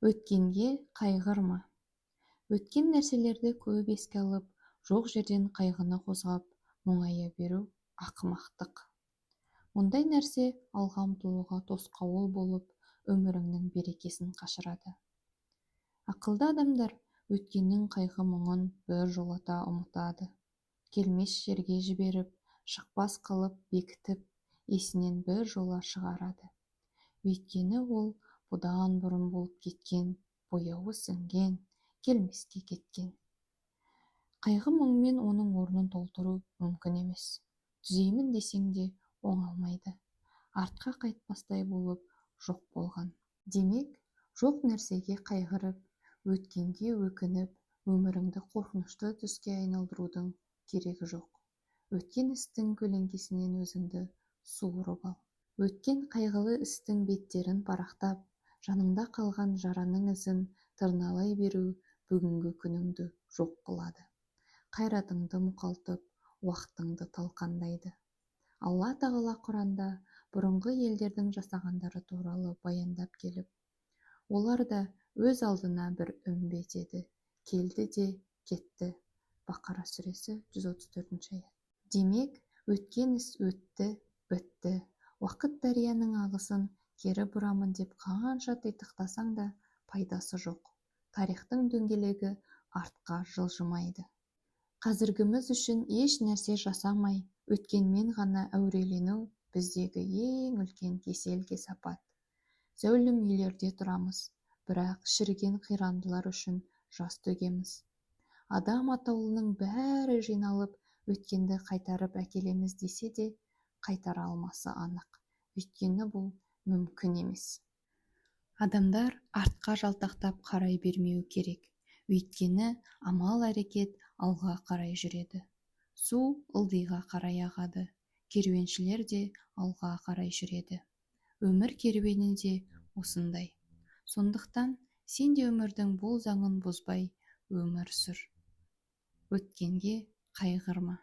Өткенге қайғырма. Өткен нәрселерді көп еске алып, жоқ жерден қайғыны қозғап, мұңая беру ақымақтық. Мұндай нәрсе алға ұмтылуға тосқауыл болып, өміріңнің берекесін қашырады. Ақылды адамдар өткеннің қайғы мұңын бір жолата ұмытады. Келмес жерге жіберіп, шықпас қылып бекітіп, есінен бір жола шығарады. Өйткені ол бұдан бұрын болып кеткен, бояуы сіңген, келмеске кеткен. Қайғы мұңмен оның орнын толтыру мүмкін емес. Түзеймін десең де оңалмайды. Артқа қайтпастай болып жоқ болған. Демек, жоқ нәрсеге қайғырып, өткенге өкініп, өміріңді қорқынышты түске айналдырудың керегі жоқ. Өткен істің көлеңкесінен өзіңді суырып ал. Өткен қайғылы істің беттерін парақтап, жаныңда қалған жараның ізін тырналай беру бүгінгі күніңді жоқ қылады. Қайратыңды мұқалтып, уақытыңды талқандайды. Алла тағала Құранда бұрынғы елдердің жасағандары туралы баяндап келіп, олар да өз алдына бір үмбет еді, келді де кетті. Бақара сүресі 134 аят. Демек, өткен іс өтті, бітті. Уақыт дарияның ағысын кері бұрамын деп қанша титықтасаң да пайдасы жоқ. Тарихтың дөңгелегі артқа жылжымайды. Қазіргіміз үшін еш нәрсе жасамай, өткенмен ғана әурелену біздегі ең үлкен кесел кесапат. Зәулім үйлерде тұрамыз, бірақ шіріген қирандылар үшін жас төгеміз. Адам атаулының бәрі жиналып, өткенді қайтарып әкелеміз десе де, қайтара алмасы анық. Өйткені бұл мүмкін емес. Адамдар артқа жалтақтап қарай бермеу керек. Өйткені амал әрекет алға қарай жүреді. Су ылдиға қарай ағады. Керуеншілер де алға қарай жүреді. Өмір керуені де осындай. Сондықтан сен де өмірдің бұл заңын бұзбай өмір сүр. Өткенге қайғырма.